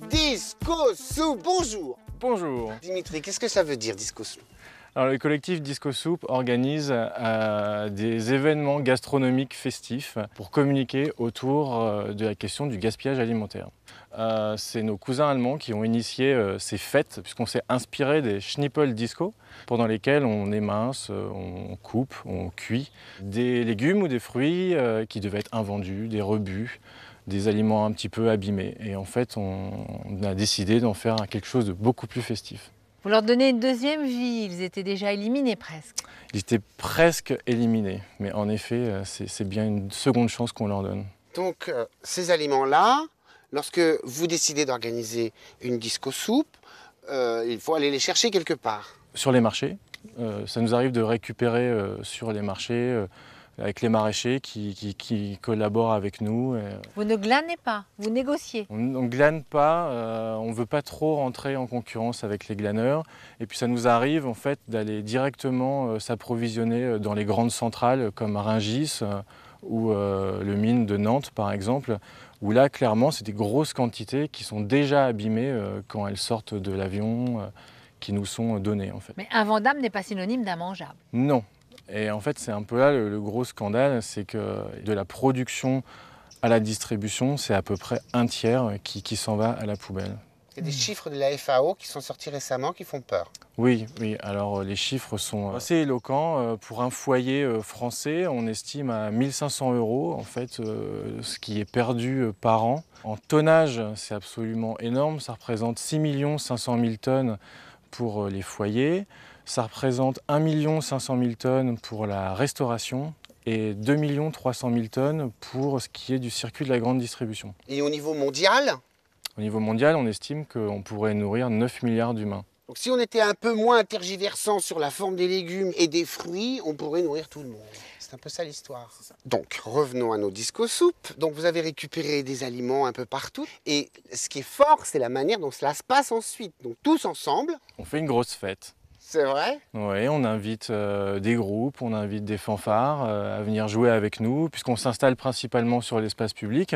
Disco Soup, bonjour. Bonjour. Dimitri, qu'est-ce que ça veut dire Disco Soup? Alors, le collectif Disco Soup organise des événements gastronomiques festifs pour communiquer autour de la question du gaspillage alimentaire. C'est nos cousins allemands qui ont initié ces fêtes, puisqu'on s'est inspiré des Schnippel Disco, pendant lesquels on émince, on coupe, on cuit des légumes ou des fruits qui devaient être invendus, des rebuts, des aliments un petit peu abîmés. Et en fait, on a décidé d'en faire quelque chose de beaucoup plus festif. Vous leur donnez une deuxième vie, ils étaient déjà éliminés presque. Ils étaient presque éliminés, mais en effet, c'est bien une seconde chance qu'on leur donne. Donc, ces aliments-là, lorsque vous décidez d'organiser une disco soupe, il faut aller les chercher quelque part. Sur les marchés, ça nous arrive de récupérer sur les marchés avec les maraîchers qui collaborent avec nous. Vous ne glanez pas, vous négociez. On ne glane pas, on ne veut pas trop rentrer en concurrence avec les glaneurs. Et puis ça nous arrive en fait d'aller directement s'approvisionner dans les grandes centrales comme Rungis ou le mine de Nantes par exemple, où là clairement c'est des grosses quantités qui sont déjà abîmées quand elles sortent de l'avion, qui nous sont données en fait. Mais invendable n'est pas synonyme d'immangeable. Non. Et en fait, c'est un peu là le gros scandale, c'est que de la production à la distribution, c'est à peu près un tiers qui s'en va à la poubelle. Il y a des chiffres de la FAO qui sont sortis récemment qui font peur. Oui, alors les chiffres sont assez éloquents. Pour un foyer français, on estime à 1 500 € en fait, ce qui est perdu par an. En tonnage, c'est absolument énorme, ça représente 6 500 000 tonnes pour les foyers. Ça représente 1 500 000 tonnes pour la restauration et 2 300 000 tonnes pour ce qui est du circuit de la grande distribution. Et au niveau mondial? Au niveau mondial, on estime qu'on pourrait nourrir 9 milliards d'humains. Donc si on était un peu moins tergiversant sur la forme des légumes et des fruits, on pourrait nourrir tout le monde. C'est un peu ça l'histoire. Donc revenons à nos disco soupes. Donc vous avez récupéré des aliments un peu partout. Et ce qui est fort, c'est la manière dont cela se passe ensuite. Donc tous ensemble. On fait une grosse fête. C'est vrai? Oui, on invite des groupes, on invite des fanfares à venir jouer avec nous, puisqu'on s'installe principalement sur l'espace public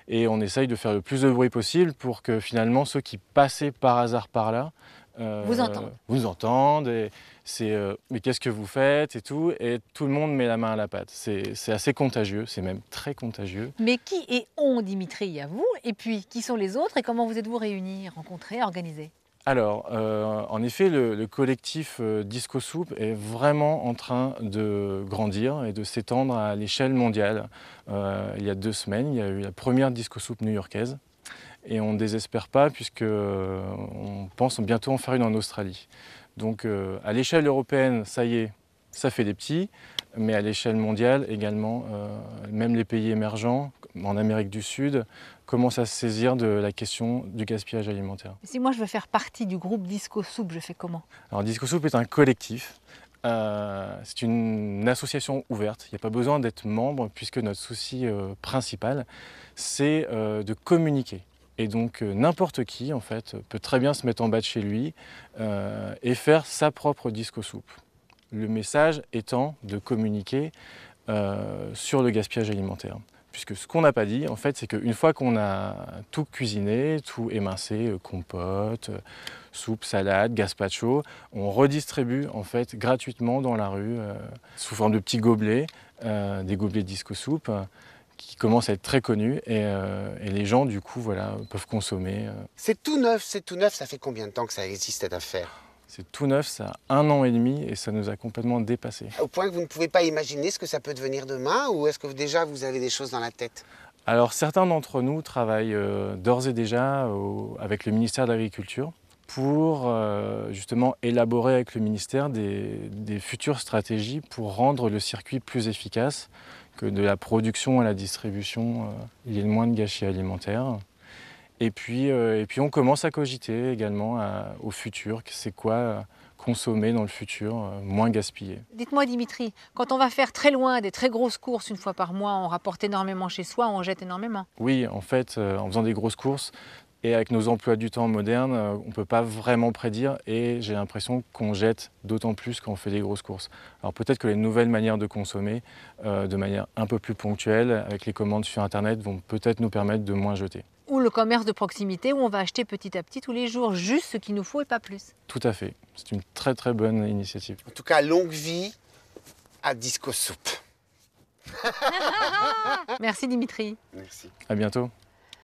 et on essaye de faire le plus de bruit possible pour que finalement ceux qui passaient par hasard par là vous entendent et c'est mais qu'est-ce que vous faites et tout le monde met la main à la pâte. C'est assez contagieux, c'est même très contagieux. Mais qui est on, Dimitri? Il y a vous, et puis qui sont les autres et comment vous êtes-vous réunis, rencontrés, organisés? Alors, en effet, le collectif Disco Soup est vraiment en train de grandir et de s'étendre à l'échelle mondiale. Il y a 2 semaines, il y a eu la première Disco Soup new-yorkaise et on ne désespère pas puisqu'on pense bientôt en faire une en Australie. Donc, à l'échelle européenne, ça y est, ça fait des petits, mais à l'échelle mondiale également, même les pays émergents, en Amérique du Sud, commencent à se saisir de la question du gaspillage alimentaire. Si moi je veux faire partie du groupe Disco Soup, je fais comment? Alors Disco Soup est un collectif, c'est une association ouverte, il n'y a pas besoin d'être membre puisque notre souci principal c'est de communiquer. Et donc n'importe qui en fait peut très bien se mettre en bas de chez lui et faire sa propre Disco Soup. Le message étant de communiquer sur le gaspillage alimentaire. Puisque ce qu'on n'a pas dit, en fait, c'est qu'une fois qu'on a tout cuisiné, tout émincé, compote, soupe, salade, gazpacho, on redistribue en fait gratuitement dans la rue sous forme de petits gobelets, des gobelets Disco Soup, qui commencent à être très connus et les gens du coup voilà, peuvent consommer. C'est tout neuf, ça fait combien de temps que ça existe cette affaire? C'est tout neuf, ça a 1 an et demi et ça nous a complètement dépassé. Au point que vous ne pouvez pas imaginer ce que ça peut devenir demain ou est-ce que déjà vous avez des choses dans la tête? Alors certains d'entre nous travaillent d'ores et déjà avec le ministère de l'Agriculture pour justement élaborer avec le ministère des futures stratégies pour rendre le circuit plus efficace, que de la production à la distribution, il y ait le moins de gâchis alimentaires. Et puis on commence à cogiter également au futur, c'est quoi consommer dans le futur, moins gaspiller. Dites-moi Dimitri, quand on va faire très loin des très grosses courses une fois par mois, on rapporte énormément chez soi, on jette énormément? Oui, en fait, en faisant des grosses courses, Et avec nos emplois du temps modernes, on ne peut pas vraiment prédire et j'ai l'impression qu'on jette d'autant plus quand on fait des grosses courses. Alors peut-être que les nouvelles manières de consommer, de manière un peu plus ponctuelle, avec les commandes sur Internet, vont peut-être nous permettre de moins jeter. Ou le commerce de proximité où on va acheter petit à petit tous les jours, juste ce qu'il nous faut et pas plus. Tout à fait. C'est une très très bonne initiative. En tout cas, longue vie à Disco Soup. Merci Dimitri. Merci. À bientôt.